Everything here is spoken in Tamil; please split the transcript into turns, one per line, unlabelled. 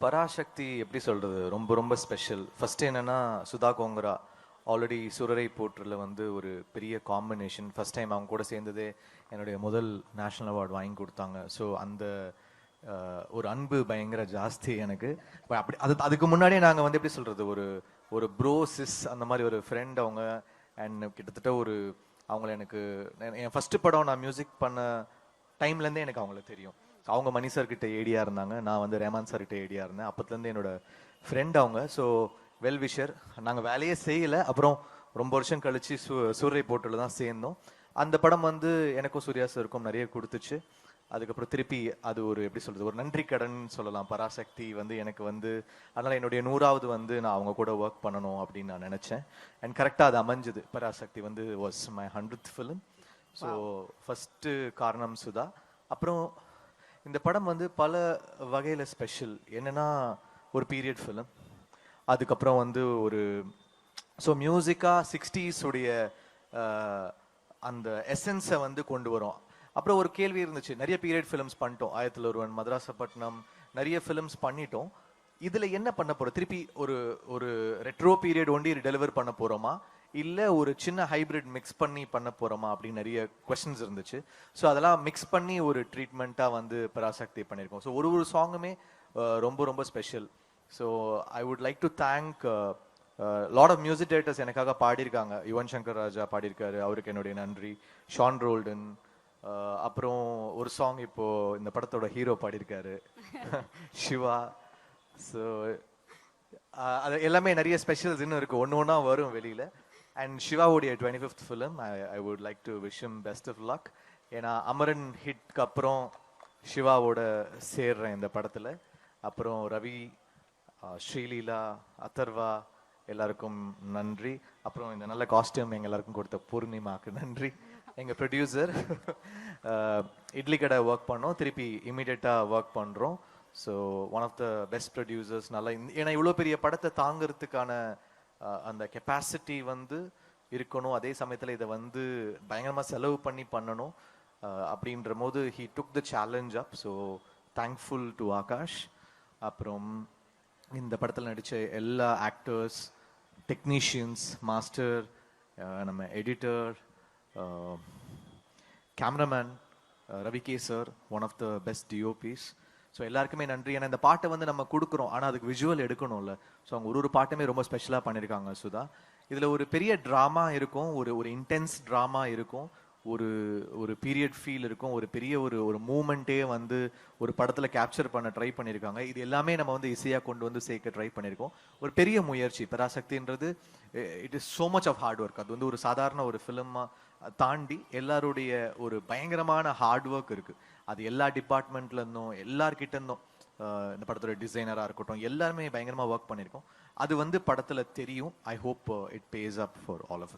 பராசக்தி எப்படி சொல்றது, ரொம்ப ரொம்ப ஸ்பெஷல். ஃபர்ஸ்ட் என்னன்னா, சுதா கோங்கரா ஆல்ரெடி சுரரை போற்றுல வந்து ஒரு பெரிய காம்பினேஷன். ஃபர்ஸ்ட் டைம் அவங்க கூட சேர்ந்ததே என்னுடைய முதல் நேஷனல் அவார்டு வாங்கி கொடுத்தாங்க. ஸோ அந்த ஒரு அன்பு பயங்கர ஜாஸ்தி எனக்கு. அப்படி அதுக்கு முன்னாடியே நாங்கள் வந்து எப்படி சொல்றது, ஒரு ஒரு ப்ரோ சிஸ் அந்த மாதிரி ஒரு ஃப்ரெண்ட் அவங்க. அண்ட் கிட்டத்தட்ட ஒரு அவங்கள எனக்கு என் ஃபர்ஸ்ட் படம் நான் மியூசிக் பண்ண டைம்லேருந்தே எனக்கு அவங்கள தெரியும். அவங்க மணி சார் கிட்ட ஏடியா இருந்தாங்க, நான் வந்து ரேமான் சார் கிட்ட ஏடியா இருந்தேன். அப்பத்துலேருந்து என்னோட ஃப்ரெண்ட் அவங்க. So well wisher. நாங்கள் வேலையே செய்யலை. அப்புறம் ரொம்ப வருஷம் கழிச்சு சூரிய போட்டில் தான் சேர்ந்தோம். அந்த படம் வந்து எனக்கும் சூர்யா சாருக்கும் நிறைய கொடுத்துச்சு. அதுக்கப்புறம் திருப்பி அது ஒரு எப்படி சொல்றது, ஒரு நன்றி கடன் சொல்லலாம். பராசக்தி வந்து எனக்கு வந்து அதனால என்னுடைய 100வது வந்து நான் அவங்க கூட ஒர்க் பண்ணணும் அப்படின்னு நான் நினைச்சேன். அண்ட் கரெக்டாக அது அமைஞ்சது. பராசக்தி வந்து was my 100th film. So first காரணம் சுதா. அப்புறம் இந்த படம் வந்து பல வகையில் ஸ்பெஷல். என்னன்னா, ஒரு பீரியட் ஃபிலிம். அதுக்கப்புறம் வந்து ஒரு ஸோ மியூசிக்காக 60s உடைய அந்த எசன்ஸை வந்து கொண்டு வரும். அப்புறம் ஒரு கேள்வி இருந்துச்சு, நிறைய பீரியட் ஃபிலிம்ஸ் பண்ணிட்டோம். ஆயிரத்தில் ஒருவன், மதராசப்பட்டினம், நிறைய ஃபிலிம்ஸ் பண்ணிட்டோம். இதில் என்ன பண்ண போகிறோம்? திருப்பி ஒரு ஒரு ரெட்ரோ பீரியட் ஒண்டி டெலிவர் பண்ண போகிறோமா, இல்லை ஒரு சின்ன ஹைபிரிட் மிக்ஸ் பண்ணி பண்ண போகிறோமா அப்படின்னு நிறைய கொஸ்டின்ஸ் இருந்துச்சு. ஸோ அதெல்லாம் மிக்ஸ் பண்ணி ஒரு ட்ரீட்மெண்ட்டாக வந்து பராசக்தி பண்ணியிருக்கோம். ஸோ ஒரு ஒரு சாங்குமே ரொம்ப ரொம்ப special. So I would like to thank lot of music directors எனக்காக பாடியிருக்காங்க. யுவன் சங்கர் ராஜா பாடியிருக்காரு, அவருக்கு என்னுடைய நன்றி. ஷான் ரோல்டன். அப்புறம் ஒரு சாங் இப்போ இந்த படத்தோட ஹீரோ பாடியிருக்காரு, சிவா. ஸோ அது எல்லாமே நிறைய ஸ்பெஷல்ஸ் இன்னும் இருக்கு, ஒன்று ஒன்றா வரும் வெளியில. அண்ட் சிவாவுடைய 25th film, I would like to wish him best of luck. ஏன்னா அமரன் ஹிட்க்கு அப்புறம் சிவாவோட சேர்றேன் இந்த படத்தில். அப்புறம் ரவி, ஸ்ரீலீலா, அதர்வா எல்லாருக்கும் நன்றி. அப்புறம் இந்த நல்ல காஸ்டியூம் எங்கள் எல்லாருக்கும் கொடுத்த பூர்ணிமாவுக்கு நன்றி. எங்கள் ப்ரொடியூசர் இட்லி கடை ஒர்க் பண்ணோம், திருப்பி இமீடியட்டாக ஒர்க் பண்ணுறோம். So one of the best producers. நல்லா ஏன்னா இவ்வளோ பெரிய படத்தை தாங்கிறதுக்கான அந்த கெப்பாசிட்டி வந்து இருக்கணும். அதே சமயத்தில் இதை வந்து பயங்கரமாக செலவு பண்ணி பண்ணணும். அப்படின்ற போது he took the challenge up. So thankful to Akash. அப்புறம் இந்த படத்தில் நடித்த எல்லா ஆக்டர்ஸ், டெக்னீஷியன்ஸ், மாஸ்டர், நம்ம editor, cameraman Ravi K sir, one of the best DOPs. So எல்லாருக்குமே நன்றி. ஏன்னா இந்த பாட்டை வந்து நம்ம கொடுக்குறோம், ஆனால் அதுக்கு விஷுவல் எடுக்கணும்ல. ஸோ அவங்க ஒரு ஒரு பாட்டுமே ரொம்ப ஸ்பெஷலாக பண்ணியிருக்காங்க சுதா. இதில் ஒரு பெரிய ட்ராமா இருக்கும், ஒரு ஒரு இன்டென்ஸ் ட்ராமா இருக்கும், ஒரு ஒரு பீரியட் ஃபீல் இருக்கும், ஒரு பெரிய ஒரு ஒரு மூமெண்ட்டே வந்து ஒரு படத்தில் கேப்சர் பண்ண ட்ரை பண்ணியிருக்காங்க. இது எல்லாமே நம்ம வந்து இசையாக கொண்டு வந்து சேர்க்க ட்ரை பண்ணியிருக்கோம். ஒரு பெரிய முயற்சி பராசக்தின்றது. It is so much of hard work. அது வந்து ஒரு சாதாரண ஒரு ஃபிலிமாக தாண்டி எல்லாருடைய ஒரு பயங்கரமான ஹார்ட் ஒர்க் இருக்குது. அது எல்லா டிபார்ட்மெண்ட்ல இருந்தும் எல்லார்கிட்ட இருந்தும், இந்த படத்தோட டிசைனராக இருக்கட்டும், எல்லாருமே பயங்கரமாக ஒர்க் பண்ணியிருக்கோம். அது வந்து படத்தில் தெரியும். I hope it pays up for all of